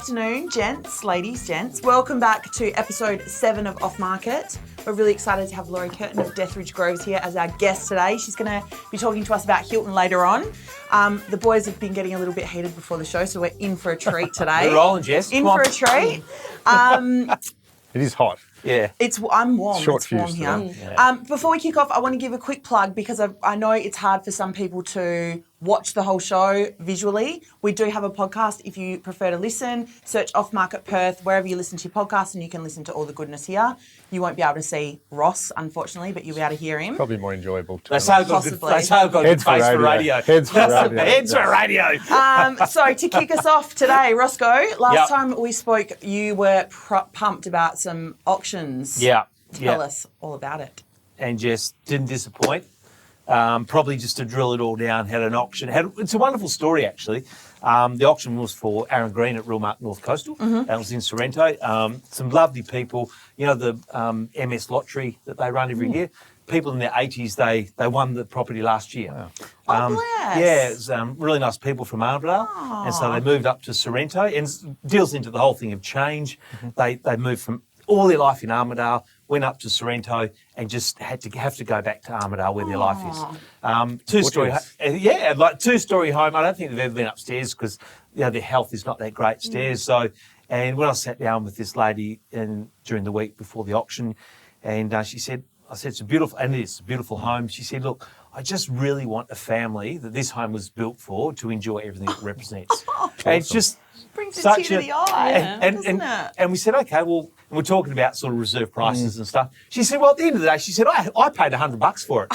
afternoon, ladies, gents. Welcome back to episode 7 of Off Market. We're really excited to have Laurie Curtin of Deathridge Groves here as our guest today. She's going to be talking to us about Hilton later on. The boys have been getting a little bit heated before the show, so we're in for a treat today. We're rolling, Jess. In for a treat. It is hot. Yeah. I'm warm. Short it's warm fuse here. Yeah. Before we kick off, I want to give a quick plug because I know it's hard for some people to watch the whole show visually. We do have a podcast. If you prefer to listen, search Off Market Perth wherever you listen to your podcast, and you can listen to all the goodness here. You won't be able to see Ross, unfortunately, but you'll be able to hear him. Probably more enjoyable. That's how I've got a good face for radio. Heads for radio. Heads for radio. So to kick us off today, Roscoe, last time we spoke, you were pumped about some auctions. Yeah. Tell us all about it. And Jess didn't disappoint. Probably just to drill it all down, had an auction. It's a wonderful story, actually. The auction was for Aaron Green at Real Market North Coastal. That was in Sorrento. Some lovely people. You know, the MS lottery that they run every year? People in their 80s, they won the property last year. Wow. Bless. Yeah, it was really nice people from Armadale. And so they moved up to Sorrento. And deals into the whole thing of change. They moved from all their life in Armadale, went up to Sorrento, and just have to go back to Armadale where their life is. Two-story, two-story home. I don't think they've ever been upstairs because their health is not that great stairs. So, and when I sat down with this lady during the week before the auction, and I said it's a beautiful, and it's a beautiful home. She said, look, I just really want a family that this home was built for to enjoy everything it represents. And it's just brings a tear to the eye, doesn't it? And we said, okay, well, and we're talking about sort of reserve prices and stuff. She said, well, at the end of the day, she said, I paid $100 for it,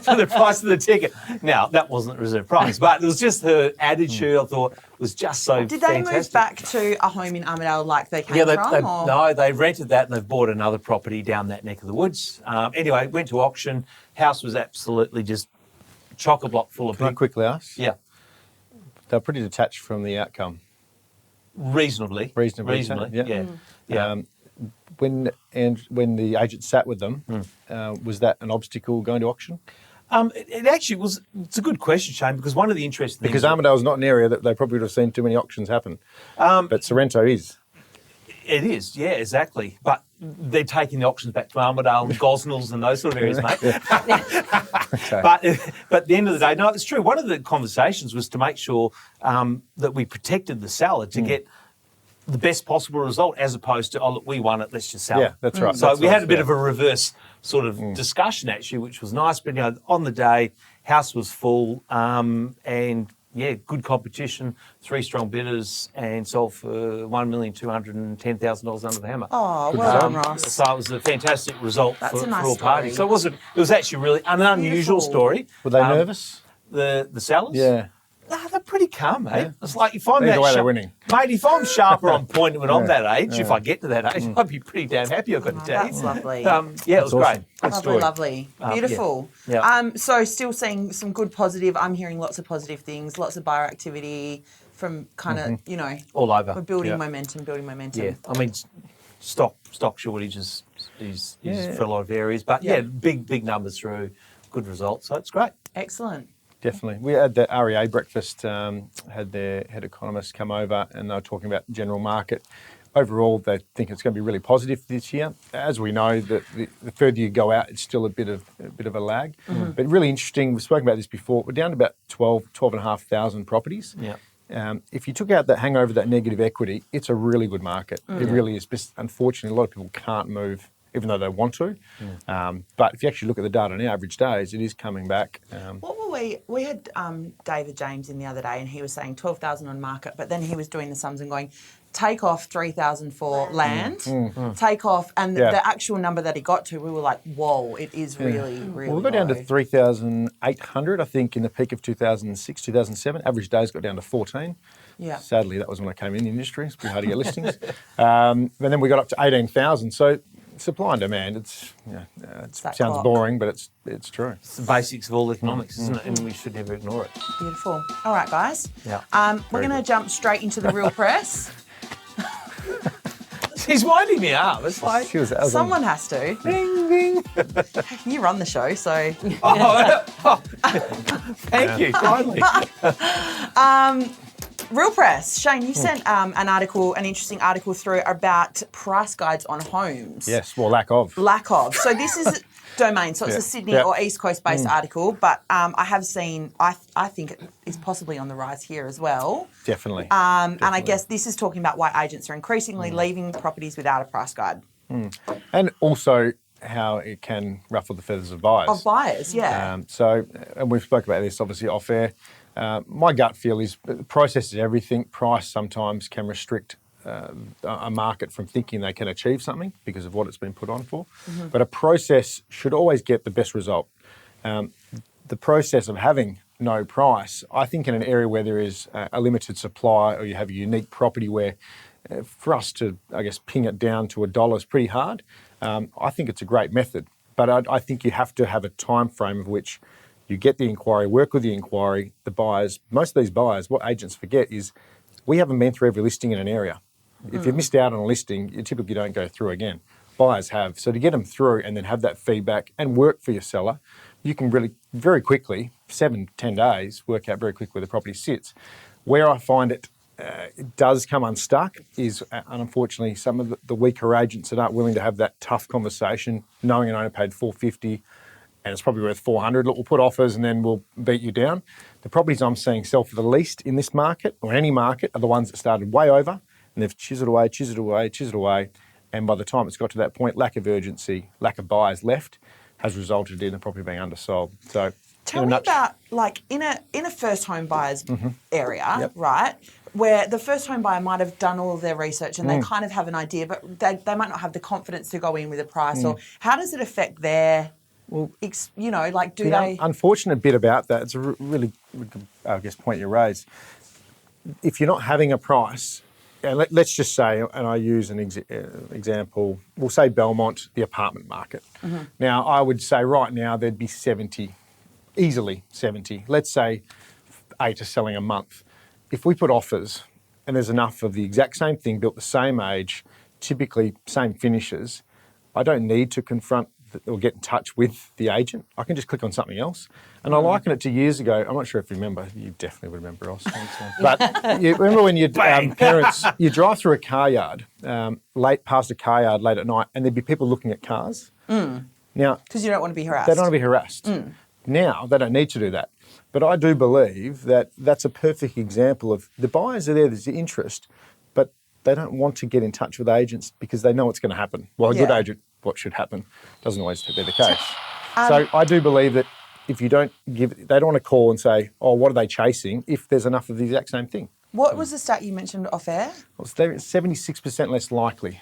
for the price of the ticket. Now, that wasn't reserve price, but it was just her attitude, I thought, was just so Did they fantastic. move back to a home in Armadale like they came from? No, they rented that and they've bought another property down that neck of the woods. Anyway, went to auction. House was absolutely just chock-a-block full of Can I people. quickly ask? Yeah. They're pretty detached from the outcome. Reasonably. Yeah. When the agent sat with them, was that an obstacle going to auction? It actually was. It's a good question, Shane, because one of the interesting things... Because Armadale's not an area that they probably would have seen too many auctions happen. But Sorrento is. It is, yeah, exactly. But they're taking the auctions back to Armadale and Gosnells and those sort of areas, mate. Okay. But at the end of the day, no, it's true. One of the conversations was to make sure that we protected the seller to get the best possible result, as opposed to, oh, look, we won it, let's just sell it. Yeah, that's right. So That's we had right, a bit of a reverse sort of discussion, actually, which was nice. But, on the day, house was full and, yeah, good competition, 3 strong bidders, and sold for $1,210,000 under the hammer. Oh, well done, Ross. So it was a fantastic result That's for a nice all parties. So story. it was actually really an unusual Beautiful. story. Were they nervous? The sellers? Yeah. No, they're pretty calm, mate. Yeah. It's like if I'm Either that way, they're winning. Mate, if I'm sharper on point when I'm that age, if I get to that age, I'd be pretty damn happy, I've got to tell you. That's lovely. Yeah, it was awesome. great. Good Lovely, story. lovely. Beautiful. Yeah. So still seeing some good positive, I'm hearing lots of positive things, lots of buyer activity from kind of, All over. we're building Yeah. momentum. Yeah, I mean, stock shortage is for a lot of areas, but big numbers through, good results, so it's great. Excellent. Definitely. We had the REA breakfast, had their head economist come over, and they were talking about general market. Overall, they think it's going to be really positive this year. As we know, the further you go out, it's still a bit of a lag. But really interesting, we've spoken about this before, we're down to about 12,500 properties. Yeah. If you took out that hangover, that negative equity, it's a really good market. It really is. But unfortunately, a lot of people can't move, even though they want to. But if you actually look at the data on average days, it is coming back. What were we had David James in the other day, and he was saying 12,000 on market, but then he was doing the sums and going, take off 3,000 for land, take off, and the actual number that he got to, we were like, whoa, it is really, really Well, we got down to low. 3,800, I think, in the peak of 2006, 2007. Average days got down to 14. Yeah. Sadly, that was when I came in the industry. It's pretty hard to get listings. And then we got up to 18,000. So supply and demand, it sounds clock. boring, but it's true. It's the basics of all economics, isn't it? And we should never ignore it. Beautiful. All right, guys. Yeah. We're going to jump straight into the real press. He's winding me up. It's like... Someone has to. Ding, ding. You run the show, so... Thank you, kindly. Real Press, Shane, you sent an interesting article through about price guides on homes. Yes, well, lack of. So this is Domain, so it's a Sydney or East Coast based article, but I have seen, I think it is possibly on the rise here as well. Definitely. And I guess this is talking about why agents are increasingly leaving properties without a price guide. And also how it can ruffle the feathers of buyers. And we've spoken about this obviously off air. My gut feel is process is everything. Price sometimes can restrict a market from thinking they can achieve something because of what it's been put on for. But a process should always get the best result. The process of having no price, I think in an area where there is a limited supply or you have a unique property where for us to, I guess, ping it down to $1 is pretty hard. I think it's a great method. But I think you have to have a time frame of which you get the inquiry, work with the inquiry, the buyers. Most of these buyers, what agents forget is we haven't been through every listing in an area. If you've missed out on a listing, you typically don't go through again. Buyers have. So to get them through and then have that feedback and work for your seller, you can really very quickly, 7 to 10 days, work out very quickly where the property sits. Where I find it does come unstuck is, unfortunately, some of the weaker agents that aren't willing to have that tough conversation, knowing an owner paid $450 and it's probably worth $400. Look, we'll put offers and then we'll beat you down. The properties I'm seeing sell for the least in this market or any market are the ones that started way over. And they've chiseled away. And by the time it's got to that point, lack of urgency, lack of buyers left has resulted in the property being undersold. So, tell me about, like, in a first home buyer's area, right, where the first home buyer might have done all of their research and they kind of have an idea, but they might not have the confidence to go in with a price. Or how does it affect their, the unfortunate bit about that, it's a really good, I guess, point you raise. If you're not having a price, and let's just say, and I use an example, we'll say Belmont, the apartment market. Now, I would say right now there'd be 70, easily 70. Let's say 8 are selling a month. If we put offers and there's enough of the exact same thing, built the same age, typically same finishes, I don't need to confront or get in touch with the agent. I can just click on something else. And I liken it to years ago. I'm not sure if you remember. You definitely would remember, Ross. But you remember when your parents, you drive through a car yard, past a car yard late at night, and there'd be people looking at cars. Now, because you don't want to be harassed. They don't want to be harassed. Now, they don't need to do that. But I do believe that that's a perfect example of the buyers are there, there's the interest, but they don't want to get in touch with agents because they know what's going to happen. Well, a good agent, what should happen, doesn't always be the case. So I do believe that if you don't they don't want to call and say, oh, what are they chasing, if there's enough of the exact same thing. What was the stat you mentioned off air? Well, they're 76% less likely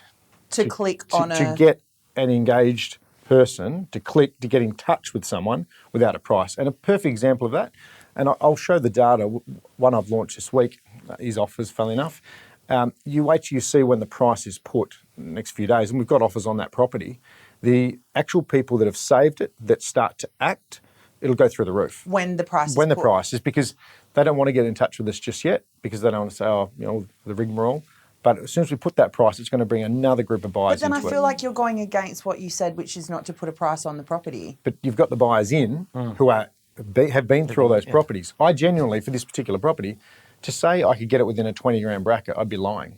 to get an engaged person to click to get in touch with someone without a price. And a perfect example of that, and I'll show the data, one I've launched this week is offers, funnily enough. You wait till you see when the price is put in the next few days, and we've got offers on that property. The actual people that have saved it, that start to act, it'll go through the roof. When the price is When the price is, because they don't want to get in touch with us just yet, because they don't want to say, the rigmarole. But as soon as we put that price, it's going to bring another group of buyers into it. But then I feel like you're going against what you said, which is not to put a price on the property. But you've got the buyers in who have been through all those properties. I genuinely, for this particular property, to say I could get it within a 20 grand bracket, I'd be lying.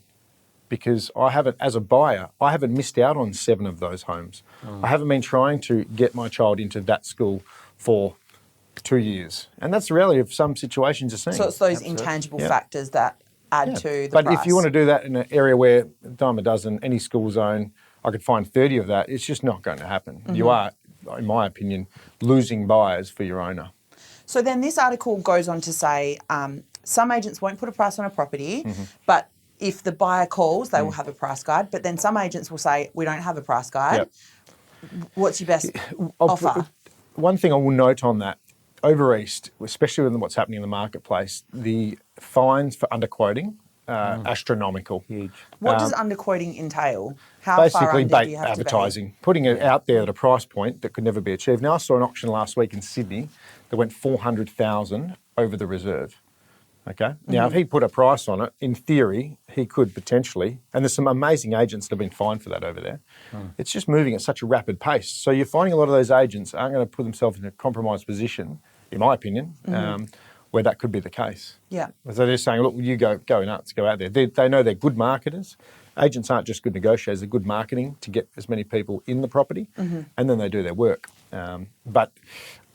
Because I haven't, as a buyer, I haven't missed out on 7 of those homes. I haven't been trying to get my child into that school for 2 years. And that's the reality of some situations you're seeing. So it's those intangible factors that add to the price. But if you want to do that in an area where dime a dozen, any school zone, I could find 30 of that, it's just not going to happen. You are, in my opinion, losing buyers for your owner. So then this article goes on to say some agents won't put a price on a property, but if the buyer calls, they will have a price guide. But then some agents will say, we don't have a price guide. What's your best offer? One thing I will note on that, over East, especially with what's happening in the marketplace, the fines for underquoting are astronomical. Huge. What does underquoting entail? How basically far under bait do you have advertising, putting it out there at a price point that could never be achieved. Now, I saw an auction last week in Sydney that went 400,000 over the reserve. Okay. Now, if he put a price on it, in theory, he could potentially, and there's some amazing agents that have been fined for that over there. It's just moving at such a rapid pace. So you're finding a lot of those agents aren't going to put themselves in a compromised position, in my opinion, where that could be the case. Yeah. So they're saying, look, you go nuts, go out there. They know they're good marketers. Agents aren't just good negotiators, they're good marketing to get as many people in the property, and then they do their work. But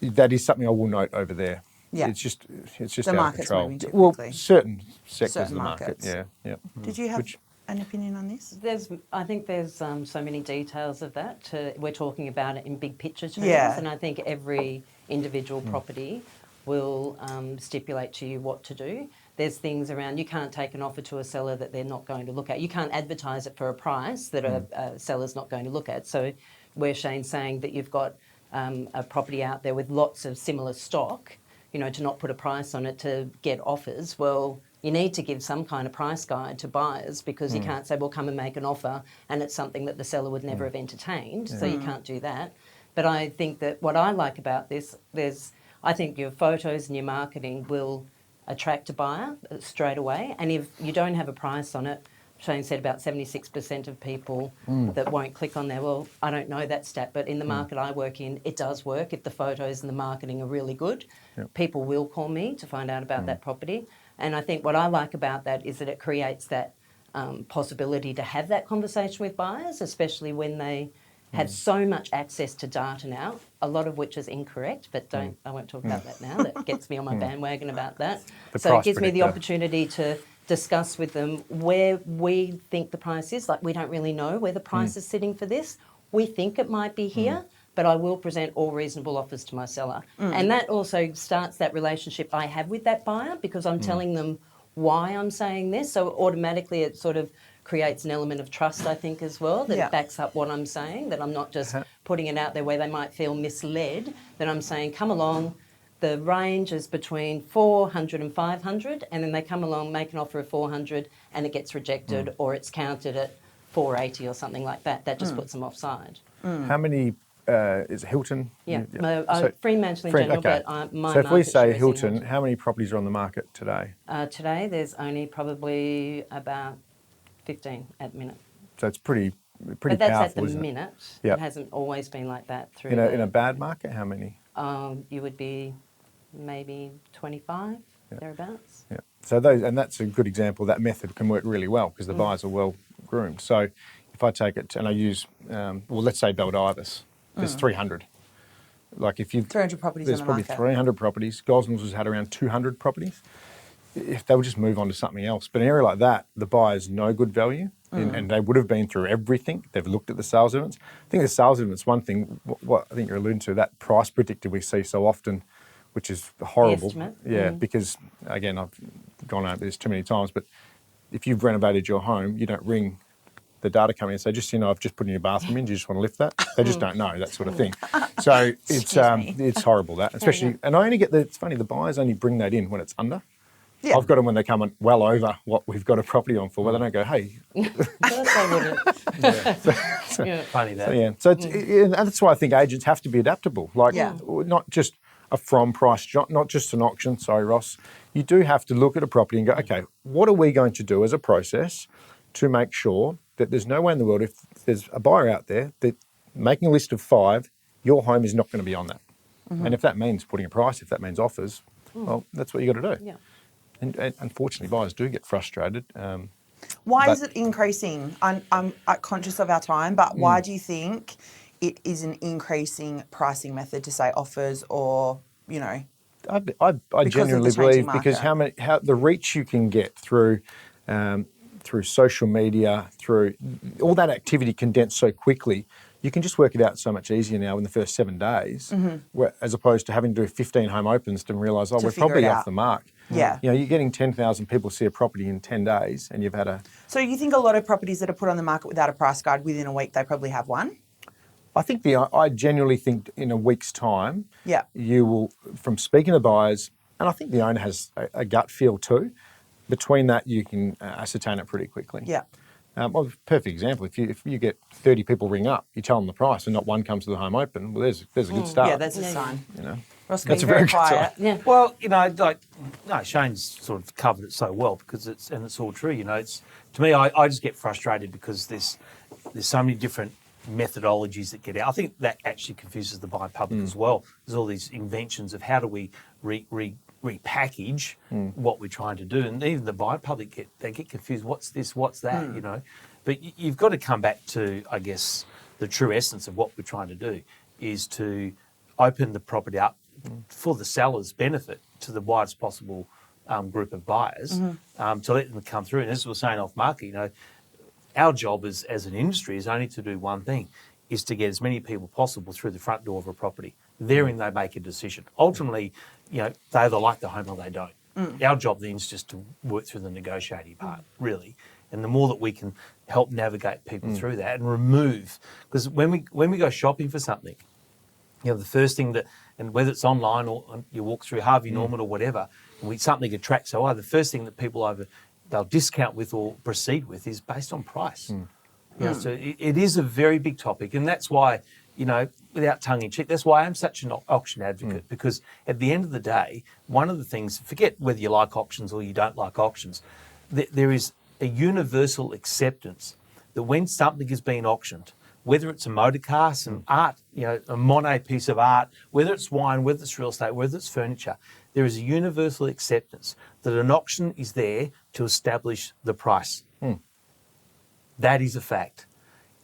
that is something I will note over there. Yeah. It's just The out of market's control. moving too Well, quickly. certain sectors Certain of the market. markets. Yeah. Did you have an opinion on this? I think there's so many details of that. We're talking about it in big picture terms, Yeah. and I think every individual property will stipulate to you what to do. There's things around, you can't take an offer to a seller that they're not going to look at. You can't advertise it for a price that a seller's not going to look at. So where Shane's saying that you've got a property out there with lots of similar stock, to not put a price on it to get offers, well, you need to give some kind of price guide to buyers, because you can't say, well, come and make an offer, and it's something that the seller would never have entertained, so you can't do that. But I think that what I like about this, I think your photos and your marketing will attract a buyer straight away, and if you don't have a price on it, Shane said about 76% of people that won't click on there. Well, I don't know that stat, but in the market I work in, it does work. If the photos and the marketing are really good, people will call me to find out about that property. And I think what I like about that is that it creates that possibility to have that conversation with buyers, especially when they have so much access to data now, a lot of which is incorrect, but I won't talk about that now. That gets me on my bandwagon about that. So it gives me the opportunity to discuss with them where we think the price is. Like, we don't really know where the price is sitting for this. We think it might be here, but I will present all reasonable offers to my seller. And that also starts that relationship I have with that buyer, because I'm telling them why I'm saying this. So automatically it sort of creates an element of trust, I think, as well, that it backs up what I'm saying, that I'm not just putting it out there where they might feel misled, that I'm saying, come along, the range is between 400 and 500, and then they come along, make an offer of 400, and it gets rejected, or it's counted at 480 or something like that. That just puts them offside. How many, is it Hilton? Yeah, So- Fremantle in general, okay. but my So if we market share say is in Hilton, how many properties are on the market today? Today, there's only probably about 15 at the minute. So it's pretty But that's powerful, at the isn't it? minute. Yep. It hasn't always been like that through In a bad market, how many? you would be maybe 25, thereabouts. Yeah. So that's a good example. That method can work really well because the buyers are well groomed. So if I take it and I use, let's say Baldivis, there's 300. Like if you 300 properties there's on the probably market. 300 properties. Gosnells has had around 200 properties. If they would just move on to something else. But in an area like that, the buyers know good value, and they would have been through everything. They've looked at the sales evidence. I think the sales evidence, one thing, what I think you're alluding to, that price predictor we see so often, which is horrible. estimate. Yeah, because again, I've gone over this too many times, but if you've renovated your home, you don't ring the data company and say, just, I've just put in your bathroom in, do you just want to lift that? They just don't know, that sort of thing. So it's horrible, that, especially, and I only get it's funny, the buyers only bring that in when it's under. Yeah. I've got them when they come on well over what we've got a property on for, where they don't go, hey. They wouldn't. Yeah. Funny that. So, yeah, so and that's why I think agents have to be adaptable. Like, not just a from price, not just an auction. Sorry, Ross. You do have to look at a property and go, okay, what are we going to do as a process to make sure that there's no way in the world, if there's a buyer out there that making a list of 5, your home is not going to be on that. And if that means putting a price, if that means offers, well, that's what you got to do. Yeah. And unfortunately, buyers do get frustrated. Why is it increasing? I'm conscious of our time, but why do you think it is an increasing pricing method to say offers or, I Because of genuinely the changing believe because market. how the reach you can get through social media, through all that activity condensed so quickly, you can just work it out so much easier now in the first 7 days, as opposed to having to do 15 home opens to realise, we're figure probably it off out. the mark. Yeah. You're getting 10,000 people see a property in 10 days, and you've had a. So you think a lot of properties that are put on the market without a price guide, within a week they probably have one? I genuinely think in a week's time, Yeah. you will, from speaking to buyers, and I think the owner has a gut feel too. Between that, you can ascertain it pretty quickly. Yeah. Perfect example. If you get 30 people ring up, you tell them the price, and not one comes to the home open. Well, there's a good start. Yeah, that's a sign. Ross That's being a very very good sign. quiet. Yeah. Well, Shane's sort of covered it so well because it's all true. It's to me, I just get frustrated because there's so many different methodologies that get out. I think that actually confuses the buyer public as well. There's all these inventions of how do we repackage what we're trying to do, and even the buyer public get confused. What's this? What's that? You know, but you've got to come back to, I guess, the true essence of what we're trying to do is to open the property up for the seller's benefit to the widest possible group of buyers, to let them come through. And as we were saying off market, you know, our job as an industry is only to do one thing, is to get as many people possible through the front door of a property. Therein they make a decision. Ultimately, you know, they either like the home or they don't. Our job then is just to work through the negotiating part, really. And the more that we can help navigate people through that and remove, because when we go shopping for something, you know, the first thing that, and whether it's online or you walk through Harvey Norman or whatever, and something attracts our eye, the first thing that people they'll discount with or proceed with is based on price. You know, so it is a very big topic, and that's why, you know, without tongue in cheek, that's why I'm such an auction advocate, because at the end of the day, one of the things, forget whether you like auctions or you don't like auctions, there is a universal acceptance that when something is being auctioned, whether it's a motor car, some art, you know, a Monet piece of art, whether it's wine, whether it's real estate, whether it's furniture, there is a universal acceptance that an auction is there to establish the price. That is a fact.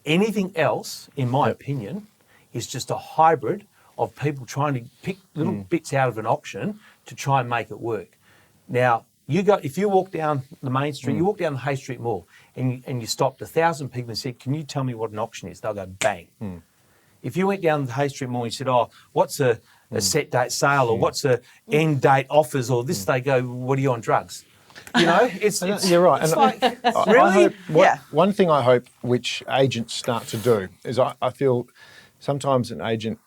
Anything else, in my opinion, is just a hybrid of people trying to pick little bits out of an auction to try and make it work. Now, if you walk down the main street, you walk down the Hay Street Mall, and you stopped 1,000 people and said, "Can you tell me what an auction is?" They'll go bang. If you went down the Hay Street Mall and you said, "Oh, what's a set date sale, or what's a end date offers, or this," they go, "What are you on, drugs?" You know, it's you're right. It's And like, I really? hope, one thing I hope which agents start to do is I feel sometimes an agent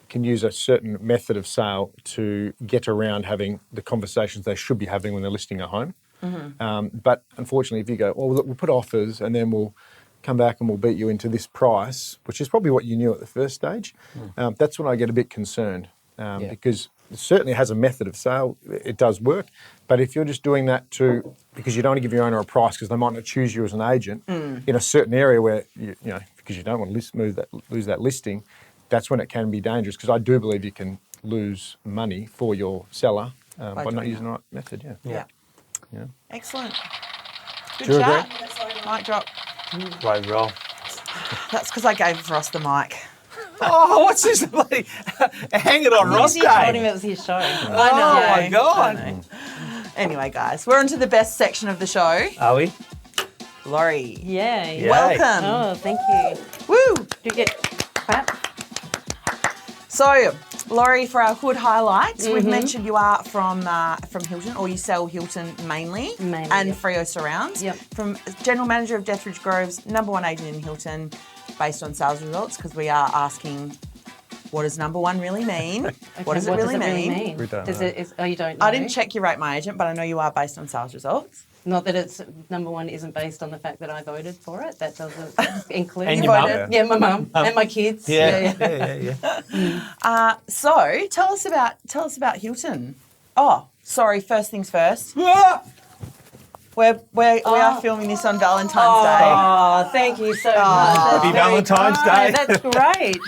can use a certain method of sale to get around having the conversations they should be having when they're listing a home. But unfortunately, if you go, "Oh, look, we'll put offers and then we'll come back and we'll beat you into this price," which is probably what you knew at the first stage, that's when I get a bit concerned, because it certainly has a method of sale. It does work. But if you're just doing that because you don't want to give your owner a price because they might not choose you as an agent in a certain area where, you know, because you don't want to lose that listing, that's when it can be dangerous, because I do believe you can lose money for your seller by not using the right method. Yeah. Yeah. Excellent. Good Do you chat. Mic drop. Way roll. That's because I gave Ross the mic. Oh, what's this? Hang it on Ross You told him Day. it was his show. I know. Oh my God. I know. Anyway, guys, we're on to the best section of the show. Are we? Laurie. Yay. Yeah. Welcome. Oh, thank you. Woo! Do you get clap? So, Laurie, for our hood highlights, we've mentioned you are from Hilton, or you sell Hilton mainly Mainly, and yep. Freo surrounds. Yep. From General Manager of Dethridge Groves, #1 agent in Hilton, based on sales results, because we are asking, what does #1 really mean? What does it really mean? We don't Does know. it, you don't know? I didn't check your Rate My Agent, but I know you are based on sales results. Not that it's #1 isn't based on the fact that I voted for it. That doesn't include. And your mum. voted. Yeah, my mum and my kids. Yeah. So tell us about Hilton. Oh, sorry. First things first. We are filming this on Valentine's Day. Oh, thank you so much. Happy Valentine's Day. That's great.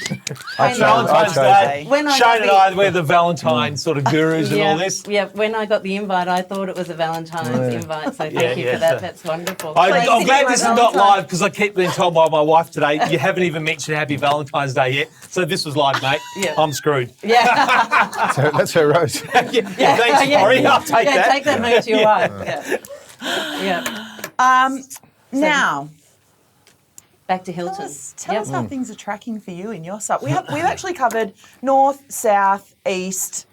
Valentine's Day. When I Shane got and I, we're the Valentine sort of gurus and all this. Yeah, when I got the invite, I thought it was a Valentine's invite, so thank you for that. That's wonderful. I'm glad this is not live, because I keep being told by my wife today, you haven't even mentioned Happy Valentine's Day yet. So this was live, mate. Yeah. I'm screwed. Yeah. That's her rose. Thanks, Laurie. I'll take that. Take that home to your wife. Yeah. Now, Back to Hilton. tell us how things are tracking for you in your site. We've actually covered north, south, east,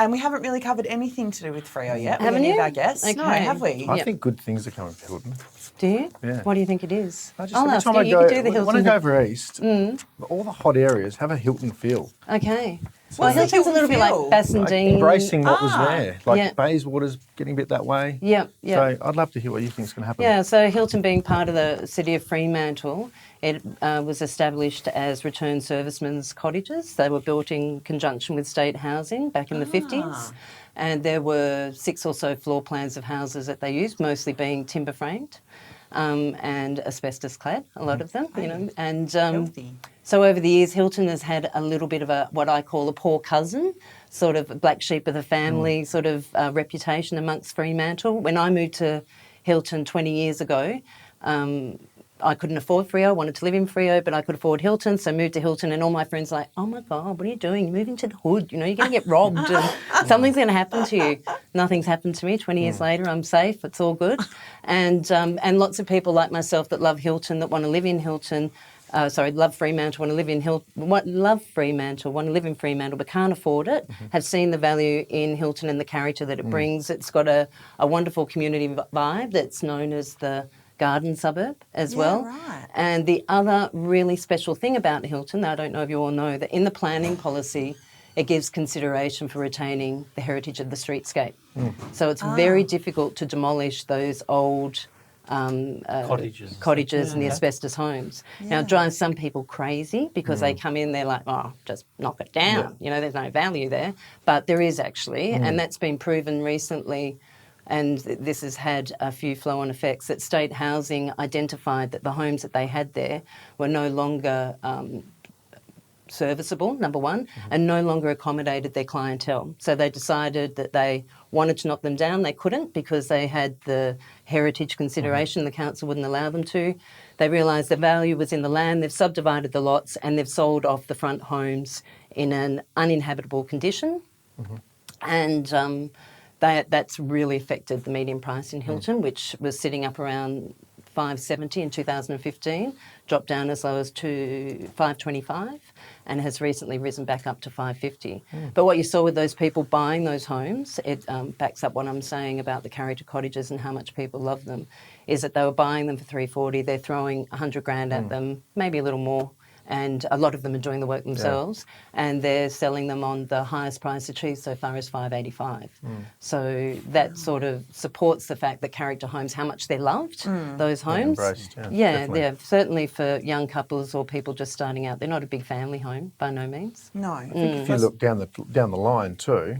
and we haven't really covered anything to do with Freo yet. with Haven't any you? of our guests. No, Okay. have we? I think good things are coming for Hilton. Do you? Yeah. What do you think it is? Every I'll ask time you. I You go, could do the Hilton. when I go over east, all the hot areas have a Hilton feel. Okay. Well, Well, Hilton's a little bit like feel? Bassendean. Embracing what was there. Like Yeah. Bayswater's getting a bit that way. Yeah. So I'd love to hear what you think is going to happen. Yeah, so Hilton being part of the city of Fremantle, it was established as return servicemen's cottages. They were built in conjunction with state housing back in the 50s. And there were 6 or so floor plans of houses that they used, mostly being timber framed and asbestos clad, a lot of them, you know. And Healthy. so over the years, Hilton has had a little bit of what I call a poor cousin. sort of black sheep of the family sort of reputation amongst Fremantle. When I moved to Hilton 20 years ago, I couldn't afford Freo. I wanted to live in Freo, but I could afford Hilton, so moved to Hilton, and all my friends were like, oh my God, what are you doing? You're moving to the hood. You know, you're going to get robbed and something's going to happen to you. Nothing's happened to me. 20 years later, I'm safe. It's all good. And lots of people like myself that love Hilton, that want to live in Hilton, love Fremantle, want to live in love Fremantle, want to live in Fremantle, but can't afford it, have seen the value in Hilton and the character that it brings. It's got a wonderful community vibe that's known as the garden suburb as well. Right. And the other really special thing about Hilton, I don't know if you all know, that in the planning policy, it gives consideration for retaining the heritage of the streetscape. So it's very difficult to demolish those old cottages and the asbestos homes. Now, it drives some people crazy because they come in, they're like, oh, just knock it down. You know, there's no value there. But there is actually, and that's been proven recently, and this has had a few flow-on effects, that state housing identified that the homes that they had there were no longer serviceable, number one, and no longer accommodated their clientele. So they decided that they wanted to knock them down. They couldn't because they had the heritage consideration. The council wouldn't allow them to. They realised the value was in the land. They've subdivided the lots and they've sold off the front homes in an uninhabitable condition. And that's really affected the median price in Hilton, which was sitting up around $570 in 2015, dropped down as low as to $525, and has recently risen back up to $550. But what you saw with those people buying those homes, it backs up what I'm saying about the character cottages and how much people love them, is that they were buying them for $340, they're throwing $100,000 at them, maybe a little more, and a lot of them are doing the work themselves, and they're selling them on the highest price achieved so far as $585. So that sort of supports the fact that character homes, how much they're loved, those homes. Embraced, Yeah, certainly for young couples or people just starting out. They're not a big family home by no means. No. If you look down the line too,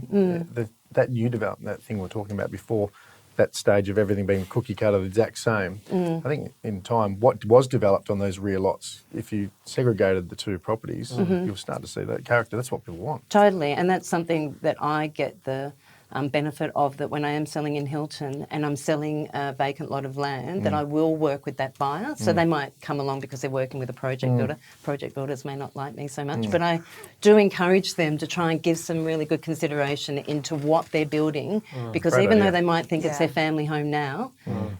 that new development, that thing we were talking about before, that stage of everything being cookie cutter, the exact same. I think in time, what was developed on those rear lots, if you segregated the two properties, you'll start to see that character. That's what people want. Totally, and that's something that I get the benefit of, that when I am selling in Hilton and I'm selling a vacant lot of land, that I will work with that buyer. So they might come along because they're working with a project builder. Project builders may not like me so much, but I do encourage them to try and give some really good consideration into what they're building, because even though they might think it's their family home now,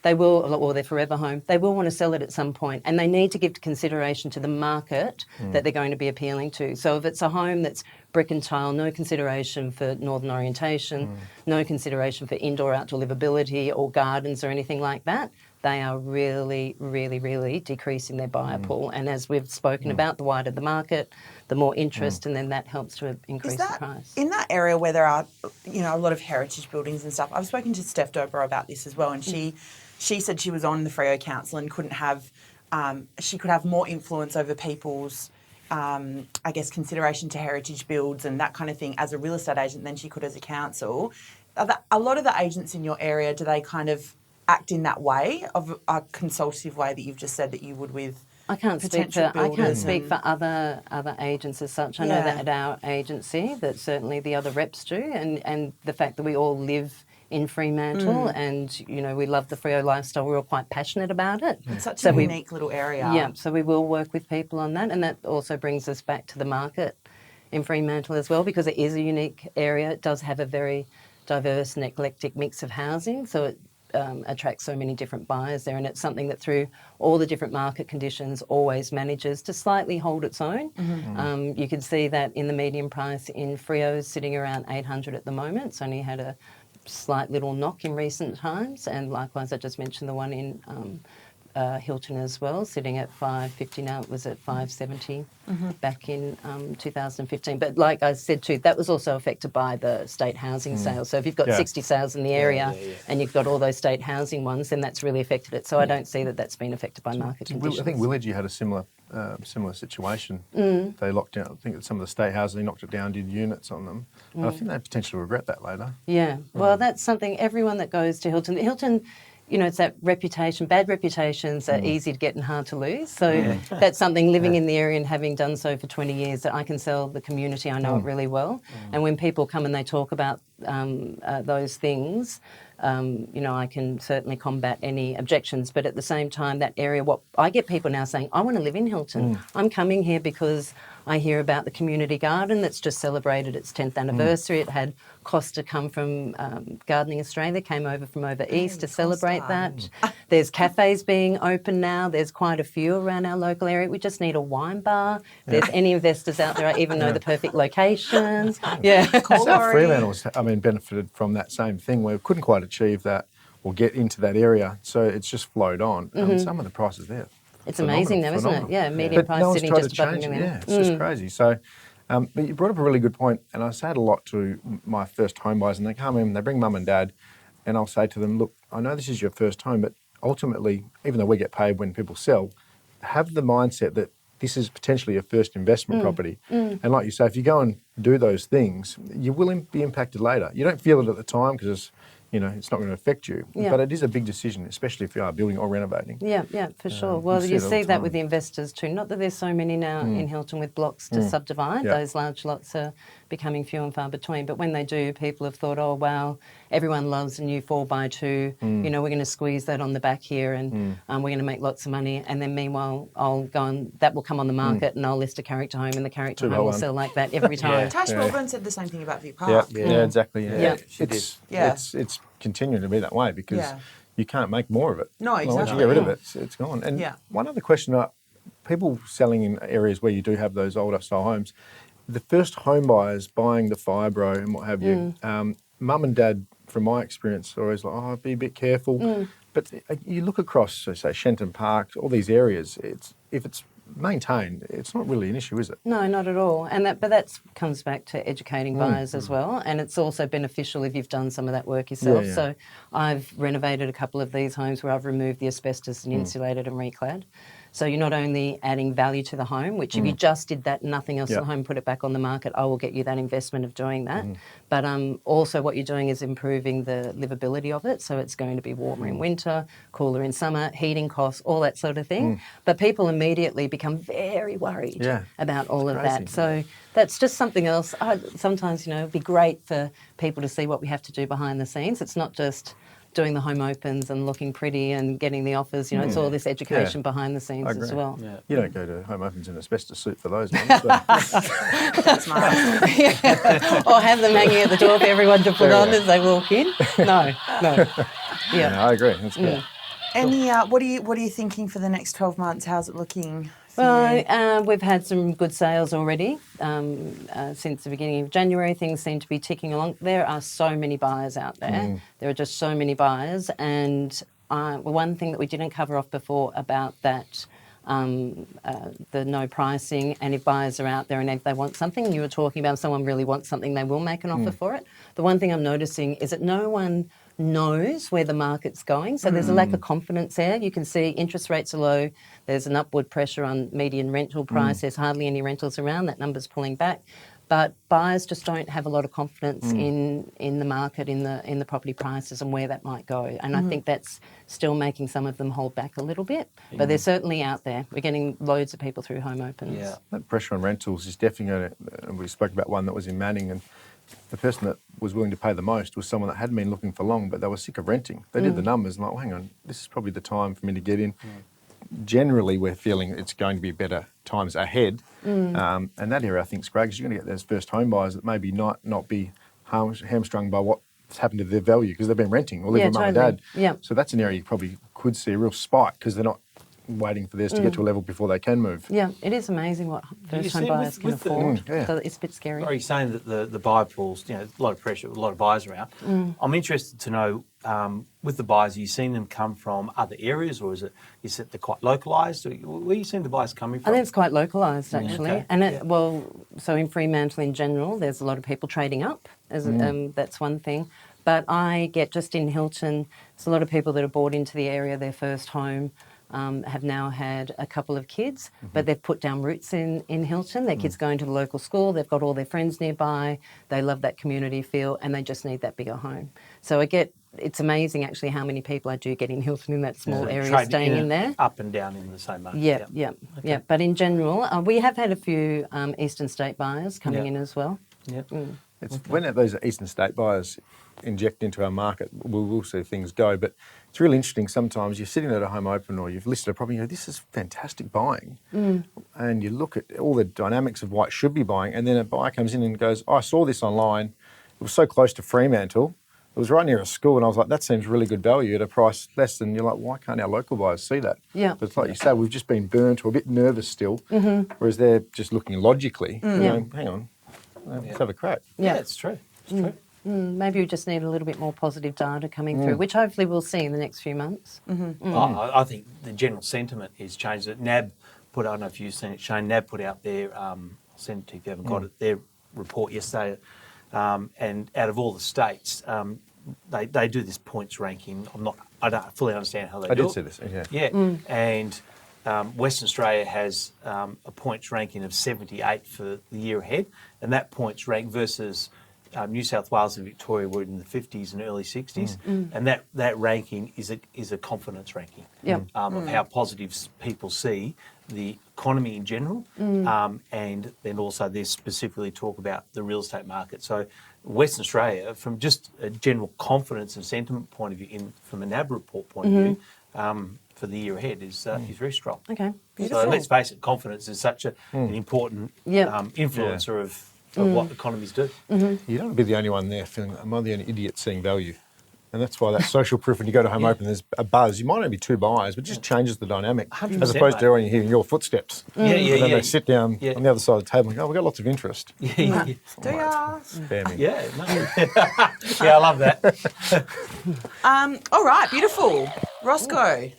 they will, or their forever home, they will want to sell it at some point, and they need to give consideration to the market that they're going to be appealing to. So if it's a home that's brick and tile, no consideration for northern orientation, no consideration for indoor-outdoor livability or gardens or anything like that, they are really, really, really decreasing their buyer pool. And as we've spoken about, the wider the market, the more interest, and then that helps to increase the price. In that area where there are, a lot of heritage buildings and stuff, I've spoken to Steph Dobro about this as well, and she said she was on the Freo Council and she could have more influence over people's consideration to heritage builds and that kind of thing as a real estate agent than she could as a council. A lot of the agents in your area, do they kind of act in that way, of a consultative way that you've just said that you would with potential builders? I can't speak for other agents as such. I know that at our agency, that certainly the other reps do, and the fact that we all live in Fremantle and, we love the Freo lifestyle. We're all quite passionate about it. It's such a unique little area. Yeah, so we will work with people on that, and that also brings us back to the market in Fremantle as well, because it is a unique area. It does have a very diverse and eclectic mix of housing, so it attracts so many different buyers there, and it's something that through all the different market conditions always manages to slightly hold its own. You can see that in the median price in Freo sitting around $800 at the moment. It's only had a slight little knock in recent times, and likewise I just mentioned the one in Hilton as well, sitting at $550 now. It was at $570 back in 2015. But like I said too, that was also affected by the state housing sales. So if you've got 60 sales in the area and you've got all those state housing ones, then that's really affected it. So I don't see that that's been affected by market conditions. I think Willedgie had a similar situation. They locked down, I think some of the state housing, they knocked it down, did units on them. And I think they potentially regret that later. Yeah, well, that's something, everyone that goes to Hilton, it's that reputation. Bad reputations are easy to get and hard to lose. So that's something, living in the area and having done so for 20 years, that I can sell the community. I know it really well. And when people come and they talk about those things, I can certainly combat any objections. But at the same time, that area, what I get people now saying, I want to live in Hilton. I'm coming here because I hear about the community garden that's just celebrated its 10th anniversary. It had Costa come from Gardening Australia, came over from over east to celebrate that. There's cafes being open now. There's quite a few around our local area. We just need a wine bar. There's any investors out there, I even know the perfect location. South Fremantle's, benefited from that same thing where we couldn't quite achieve that or get into that area. So it's just flowed on. Some of the prices there. It's amazing though, isn't it? Yeah, median price no sitting just above $1 million. Yeah, it's just crazy. So, but you brought up a really good point, and I say it a lot to my first home buyers, and they come in, they bring mum and dad, and I'll say to them, look, I know this is your first home, but ultimately, even though we get paid when people sell, have the mindset that this is potentially your first investment property. And like you say, if you go and do those things, you will be impacted later. You don't feel it at the time because it's not going to affect you. Yeah. But it is a big decision, especially if you are building or renovating. Yeah, for sure. Well, you it all see the that time. with the investors too. Not that there's so many now in Hilton with blocks to subdivide. Yeah. Those large lots are becoming few and far between. But when they do, people have thought, oh, wow, everyone loves a new 4x2. We're going to squeeze that on the back here and we're going to make lots of money. And then meanwhile, I'll go and that will come on the market and I'll list a character home and the character home will sell like that every time. Tash Wilburn said the same thing about Vic Park. Yeah, exactly. Yeah. She did. It's continuing to be that way because you can't make more of it. No, exactly. Once you get rid of it, it's gone. And one other question, people selling in areas where you do have those older style homes, the first home buyers buying the fibro and what have you, mum and dad, from my experience, are always like, be a bit careful. But you look across, so say Shenton Park, all these areas, if it's maintained, it's not really an issue, is it? No, not at all. But that comes back to educating buyers as well. And it's also beneficial if you've done some of that work yourself. Yeah. So I've renovated a couple of these homes where I've removed the asbestos and insulated and reclad. So you're not only adding value to the home, which if you just did that and nothing else to the home, put it back on the market, I will get you that investment of doing that. But also what you're doing is improving the livability of it. So it's going to be warmer in winter, cooler in summer, heating costs, all that sort of thing. But people immediately become very worried about all of that. So that's just something else. Sometimes, it'd be great for people to see what we have to do behind the scenes. It's not just doing the home opens and looking pretty and getting the offers. It's all this education behind the scenes as well. Yeah. You don't go to home opens in asbestos suit for those ones. That's nice. Or have them hanging at the door for everyone to put on as they walk in. No. Yeah, I agree. That's good. Any, what are you thinking for the next 12 months? How's it looking? Well, we've had some good sales already since the beginning of January. Things seem to be ticking along. There are so many buyers out there. There are just so many buyers. And one thing that we didn't cover off before about that, the no pricing, and if buyers are out there and if they want something, you were talking about if someone really wants something, they will make an offer for it. The one thing I'm noticing is that no one knows where the market's going. So there's a lack of confidence there. You can see interest rates are low. There's an upward pressure on median rental price. There's hardly any rentals around. That number's pulling back. But buyers just don't have a lot of confidence in the market, in the property prices and where that might go. And I think that's still making some of them hold back a little bit. But they're certainly out there. We're getting loads of people through home opens. Yeah. That pressure on rentals is definitely going to, and we spoke about one that was in Manning, and the person that was willing to pay the most was someone that hadn't been looking for long, but they were sick of renting. They did the numbers and like, well, hang on, this is probably the time for me to get in. Generally, we're feeling it's going to be better times ahead. And that area, I think, is great because you're going to get those first home buyers that maybe not be hamstrung by what's happened to their value because they've been renting or living with mum and dad. Yeah. So that's an area you probably could see a real spike because they're not waiting for theirs to get to a level before they can move. Yeah, it is amazing what first-home see buyers can with the- afford. yeah. So it's a bit scary. Are you saying that the buyer pools, a lot of pressure, a lot of buyers around? I'm interested to know, with the buyers, are you seeing them come from other areas or is it they're quite localised? Where are you seeing the buyers coming I from? think it's quite localised actually. Okay. And so in Fremantle in general, there's a lot of people trading up. That's one thing. But I get just in Hilton, there's a lot of people that have bought into the area, their first home. have now had a couple of kids, but they've put down roots in Hilton. Their kids going to the local school, they've got all their friends nearby, they love that community feel, and they just need that bigger home. So it's amazing actually how many people I do get in Hilton in that small area Trade staying in there. Up and down in the same market. Yeah. But in general, we have had a few Eastern State buyers coming in as well. Yeah. It's when those Eastern State buyers inject into our market, we will see things go. But it's really interesting. Sometimes you're sitting at a home open or you've listed a property and you go, this is fantastic buying. And you look at all the dynamics of why it should be buying. And then a buyer comes in and goes, I saw this online. It was so close to Fremantle. It was right near a school. And I was like, that seems really good value at a price less than, you're like, why can't our local buyers see that? Yeah. But it's like you say, we've just been burnt or a bit nervous still. Whereas they're just looking logically, going, hang on, let's have a crack. Yeah, it's true. It's true. Maybe we just need a little bit more positive data coming through, which hopefully we'll see in the next few months. I think the general sentiment is changed. That NAB put, I don't know if you've seen it, Shane, NAB put out their, I'll send it to you if you haven't got it, their report yesterday. And out of all the states, they do this points ranking. I don't fully understand how they do it. I did see this, yeah. Yeah, and Western Australia has a points ranking of 78 for the year ahead, and that points rank versus New South Wales and Victoria were in the 50s and early 60s, and that ranking is a confidence ranking of how positive people see the economy in general, and then also they specifically talk about the real estate market. So Western Australia, from just a general confidence and sentiment point of view, from a NAB report point of view, for the year ahead is very strong. Okay, So beautiful. let's face it, confidence is such an important influencer of what economies do. You don't want to be the only one there feeling, am I the only idiot seeing value? And that's why that social proof, when you go to home open, there's a buzz. You might only be two buyers, but it just changes the dynamic. 100%, As opposed to mate. when you're hearing your footsteps. Yeah. And then they sit down Yeah. on the other side of the table and go, oh, we've got lots of interest. Yeah. Do ya? Spare me. Yeah, no. Yeah, I love that. All right, beautiful. Roscoe.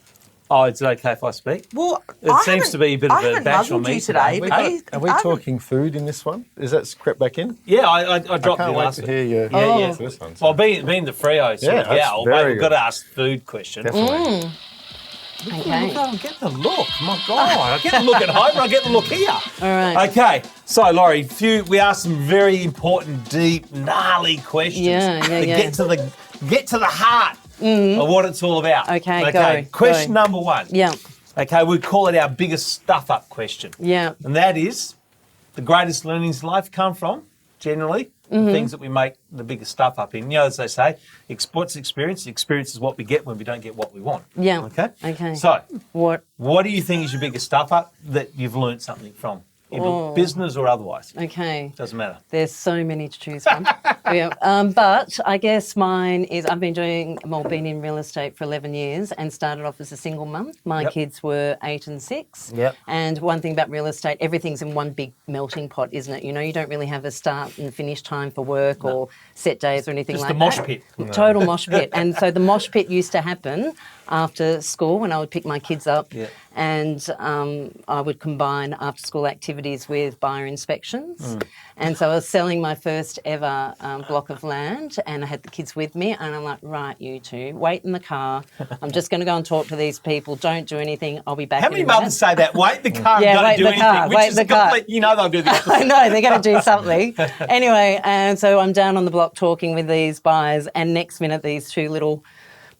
Oh, is it okay if I speak? Well, It seems to be a bit of a bash on me today. today. Are we talking food in this one? Is that crept back in? Yeah, I dropped Can't you wait last to week. hear your Yeah. this one. Well, being the Freo sort of that's gal, very mate, we've got good. to ask the food question. Definitely. Okay. Look, I'm getting the look. My God, I get the look at home and I get the look here. All right. Okay, so Laurie, we asked some very important, deep, gnarly questions. Yeah. Get to the heart of what it's all about. Okay, go. Question number one. Yeah. Okay, we call it our biggest stuff-up question. Yeah. And that is, the greatest learnings in life come from, generally, the things that we make the biggest stuff up in. You know, as they say, what's experience? Experience is what we get when we don't get what we want. Yeah. Okay? So, What? what do you think is your biggest stuff-up that you've learned something from? Either business or otherwise. Okay. Doesn't matter. There's so many to choose from. But I guess mine is I've been in real estate for 11 years and started off as a single mum. My kids were 8 and 6. Yep. And one thing about real estate, everything's in one big melting pot, isn't it? You know, you don't really have a start and finish time for work or set days or anything Just like a that. mosh pit. Total mosh pit. And so the mosh pit used to happen after school when I would pick my kids up. Yeah. And I would combine after-school activities with buyer inspections. And so I was selling my first ever block of land and I had the kids with me and I'm like, right, you two, wait in the car. I'm just going to go and talk to these people. Don't do anything. I'll be back How in many a minute. mothers say that? Wait in the car, Yeah, don't wait do in the anything. car, Which wait is in the car. complete, you know they'll do the opposite. I know, they're going to do something. Anyway, and so I'm down on the block talking with these buyers and next minute these two little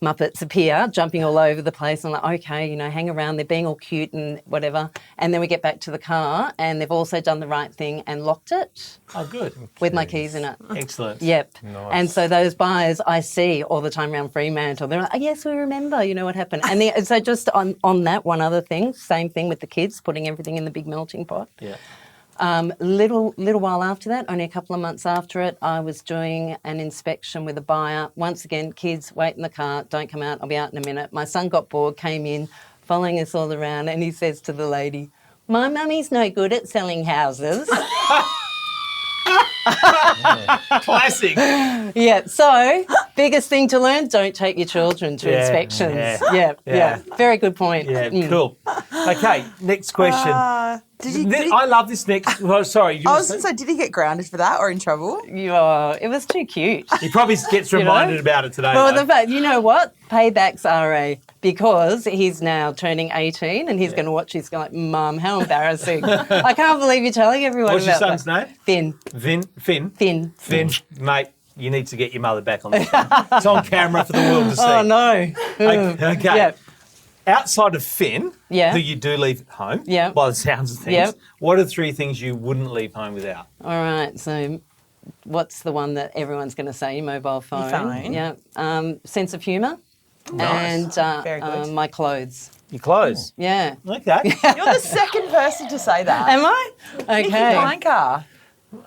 Muppets appear, jumping all over the place. I'm like, okay, you know, hang around. They're being all cute and whatever. And then we get back to the car and they've also done the right thing and locked it Oh, good. with my keys in it. Excellent. Yep. Nice. And so those buyers I see all the time around Fremantle, they're like, oh, yes, we remember, you know what happened. And so just on that, one other thing, same thing with the kids, putting everything in the big melting pot. Yeah. Little while after that, only a couple of months after it, I was doing an inspection with a buyer. Once again, kids, wait in the car, don't come out, I'll be out in a minute. My son got bored, came in, following us all around, and he says to the lady, my mummy's no good at selling houses. Classic. Yeah, so Biggest thing to learn, don't take your children to inspections. Yeah. Very good point. Yeah, cool. Okay, next question. I love this next. Oh, sorry. I was going to say, did he get grounded for that or in trouble? It was too cute. He probably gets reminded about it today. Well, though. the fact, you know what? Paybacks are because he's now turning 18 and he's going to watch this going like, Mum, how embarrassing. I can't believe you're telling everyone What's your about son's name? Finn. Finn, mate, you need to get your mother back on this one. It's on camera for the world to see. Oh, no. Okay. Yeah. Outside of Finn, Yeah. who you do leave at home, Yeah. by the sounds of things, Yeah. what are the 3 things you wouldn't leave home without? All right, so what's the one that everyone's going to say? Your mobile phone. phone. Yeah. Sense of humour. Nice. And Very good. my clothes. Your clothes. Yeah. Okay. You're the second person to say that. Am I? Okay. Nikki Pinker.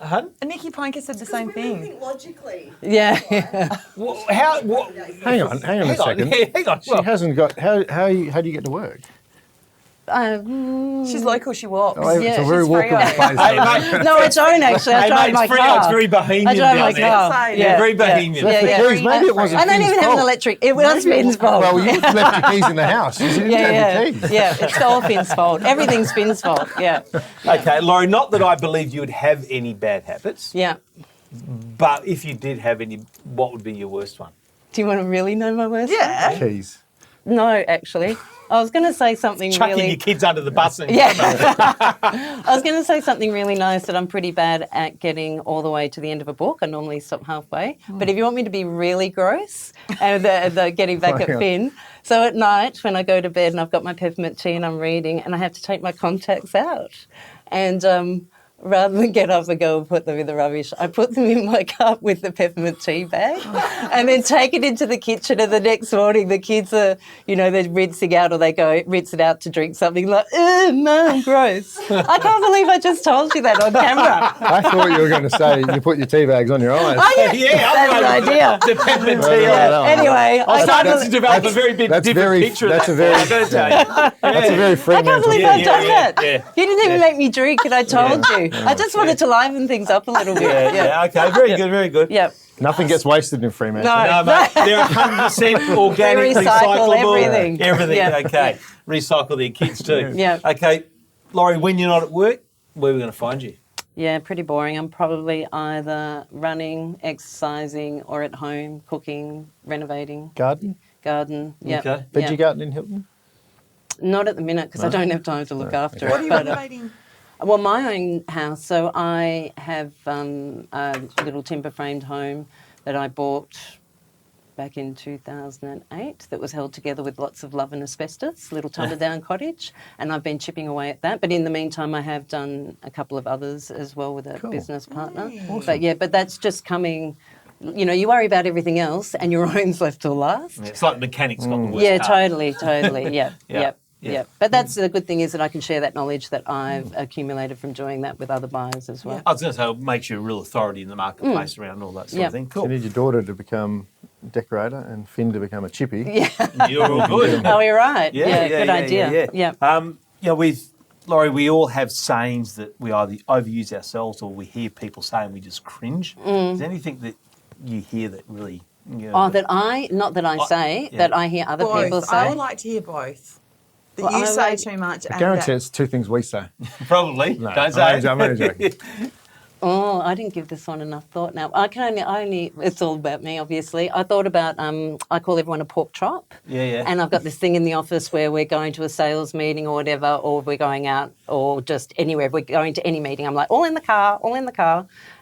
Huh? Nikki Pinker said the same thing. Think logically. Yeah. Hang on a second. Hang on. She hasn't got. How do you get to work? She's local, she walks. Oh, it's a very she's walkable Freo. place. Hey, mate. No, I don't actually. I Hey, drive mate, my it's car. It's very bohemian I drive down my there. car. Say, Yeah, very bohemian. Yeah, yeah. Keys, maybe it wasn't I don't Finn's even have an fault. electric. It was Finn's fault. Well, you left your keys in the house. You didn't have yeah. your keys. Yeah, it's all Finn's fault. Everything's Finn's fault. Yeah. Okay, Laurie, not that I believe you would have any bad habits, Yeah. but if you did have any, what would be your worst one? Do you want to really know my worst? Yeah. Keys. No, actually. I was going to say something Chucking really... your kids under the bus and Yeah. I was going to say something really nice that I'm pretty bad at getting all the way to the end of a book. I normally stop halfway. But if you want me to be really gross, and the getting back at Finn, so at night when I go to bed and I've got my peppermint tea and I'm reading and I have to take my contacts out and rather than get up and go and put them in the rubbish, I put them in my cup with the peppermint tea bag and then take it into the kitchen, and the next morning the kids are, they're rinsing out, or they go rinse it out to drink something, like, Mum, gross. I can't believe I just told you that on camera. I thought you were going to say you put your tea bags on your eyes. Oh, yeah. Yeah, That's an idea. The peppermint tea. Yeah. Anyway, I started that's- to develop a very bit that's different very- picture of that's that. a very- I'm going to tell you. That's a very I Fremantle can't believe thing. I've done that. yeah. You didn't even make me drink, and I told you. I just wanted to liven things up a little bit. Yeah, okay, very good, very good. Yep. Nothing gets wasted in Fremantle. No, mate, they're 100% organic, They recycle recyclable. everything. Everything, Yeah. okay. Recycle their kids too. Yeah. Okay, Laurie, when you're not at work, where are we going to find you? Yeah, pretty boring. I'm probably either running, exercising, or at home cooking, renovating, Garden? garden. Yeah. Okay. Veggie garden in Hilton? Not at the minute because I don't have time to look after What are it. you But, renovating? well, my own house. So I have a little timber framed home that I bought back in 2008 that was held together with lots of love and asbestos, little tumble-down cottage, and I've been chipping away at that. But in the meantime, I have done a couple of others as well with a business partner. But that's just coming... you worry about everything else and your own's left till last. It's like mechanics got the worst Yeah, car. totally. Yeah, Yeah. yeah. But that's the good thing, is that I can share that knowledge that I've accumulated from doing that with other buyers as well. I was going to say, it makes you a real authority in the marketplace around all that sort Yeah. of thing. You Cool. need your daughter to become a decorator and Finn to become a chippy. Yeah. You're all good. Oh, you're right. Good idea. Yeah. With Laurie, we all have sayings that we either overuse ourselves or we hear people say and we just cringe. Is there anything that you hear that really... Oh, that I say, yeah. that I hear other people Both. I say. would like to hear both. That Well, you I say like- too much. I and guarantee that- it's 2 things we say. Probably. No, Don't say I'm only joking. Oh, I didn't give this one enough thought now. I only, it's all about me, obviously. I thought about, I call everyone a pork chop. Yeah. And I've got this thing in the office where we're going to a sales meeting or whatever, or we're going out, or just anywhere. If we're going to any meeting, I'm like, all in the car.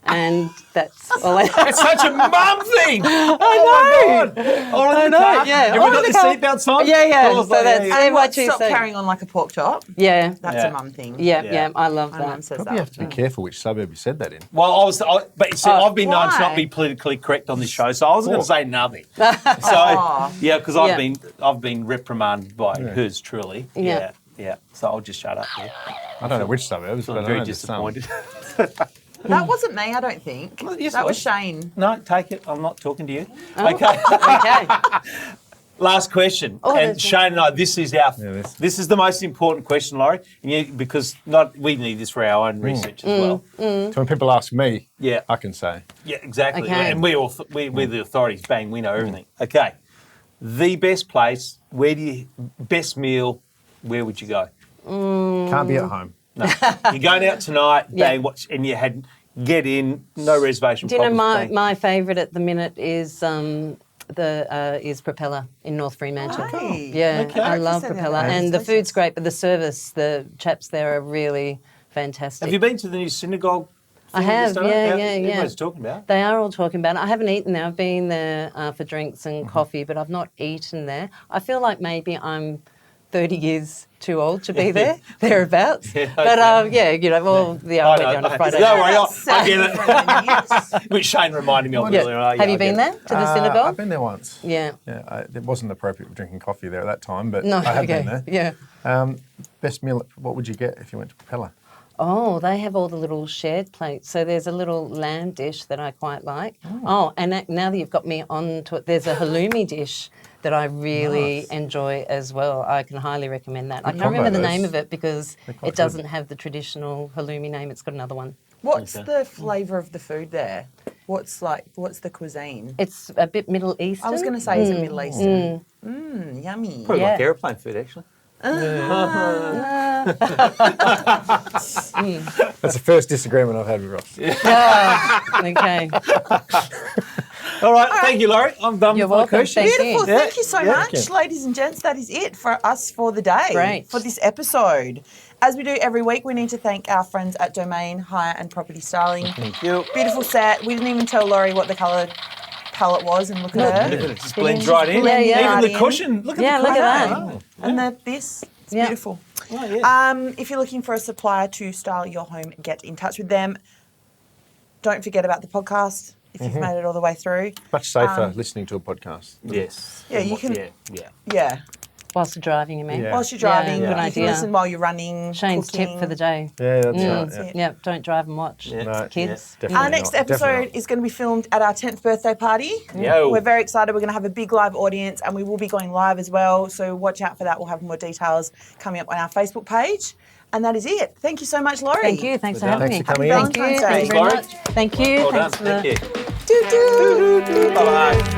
And that's all I It's such a mum thing. I know. All in I the know, car. yeah. You All ever in got the the car. seatbelts on? Yeah. I was So like, that's yeah. And what you stop say. carrying on like a pork chop. Yeah. That's Yeah. a mum thing. Yeah. I love My mum that. says Probably that. have to be careful which suburb you said that in. Well, but see, I've been known to why? not be politically correct on this show, so I was going to say nothing. So, yeah, because Yeah. I've been reprimanded by hers truly. Yeah. Yeah. So I'll just shut up here. I don't know which suburbs, So but I'm I very know there's some. disappointed. That wasn't me, I don't think. Well, yes, that it was was. Shane. No, take it. I'm not talking to you. Oh. Okay. Okay. Last question, Oh, and that's Shane and I. This is our. this- This is the most important question, Laurie, because we need this for our own research as well. So when people ask me, Yeah. I can say. Yeah, exactly. Okay. And we're the authorities. Bang, we know everything. Okay, the best place. Best meal? Where would you go? Can't be at home. No, you're going out tonight. Yeah. Bang, and you get in, no reservation. Do you know problems, bang. my favourite at the minute is is Propeller in North Fremantle. Right. Yeah, Okay. I love I've Propeller, never had and the those food's places. great, but the service, the chaps there are really fantastic. Have you been to the new synagogue? I thing have, that's done? yeah. Everyone's talking about it. They are all talking about it. I haven't eaten there. I've been there for drinks and coffee, but I've not eaten there. I feel like maybe I'm 30 years too old to be there, thereabouts. Yeah, But okay. I went there on a Friday Don't night. worry, I get it. Which Shane reminded me of Yeah. earlier. Have you been there to the synagogue? I've been there once. Yeah. Yeah, it wasn't appropriate for drinking coffee there at that time, but No, I have okay. been there. Yeah. Best meal, what would you get if you went to Propeller? Oh, they have all the little shared plates. So there's a little lamb dish that I quite like. Oh, and now that you've got me on to it, there's a halloumi dish that I really enjoy as well. I can highly recommend that. I can't remember the name of it because quite it doesn't have the traditional halloumi name. It's got another one. What's the flavour of the food there? What's the cuisine? It's a bit Middle Eastern. I was going to say, is it Middle Eastern? Yummy. Probably like Yeah. aeroplane food, actually. That's the first disagreement I've had with Ross. Okay. All right, thank you, Laurie. I'm done You're with my welcome. questions. Thank you. Beautiful. Yeah, Thank you so yeah. much, Thank you. ladies and gents. That is it for us for the day. Great. For this episode. As we do every week, we need to thank our friends at Domain Hire and Property Styling. Thank you. Beautiful set. We didn't even tell Laurie what the colour palette was, and look at her. Look at it, just blends right in. Yeah, yeah. Even the Right in. cushion. Look at Yeah, the look at cushion. that. Oh, And this. It's Yeah. beautiful. oh, yeah. If you're looking for a supplier to style your home, get in touch with them. Don't forget about the podcast if you've made it all the way through. Much safer listening to a podcast. Yes. Yeah, you can- Yeah. Yeah. Whilst you're driving, you mean? Yeah. Whilst you're driving, Yeah, good you can idea. listen while you're running. Shane's cooking. tip for the day. Yeah, that's That's right. it. Yeah, don't drive and watch. Yeah. No, Kids. definitely Our not. next Definitely episode not. is going to be filmed at our 10th birthday party. Yo. We're very excited. We're going to have a big live audience and we will be going live as well. So watch out for that. We'll have more details coming up on our Facebook page. And that is it. Thank you so much, Laurie. Thank you. Thanks for having Thanks me. for coming in. Thank you. Valentine's Day. Thank you very Laurie. much. Thank you. Well done. Thanks for the Thank you. Doo-doo. Bye-bye.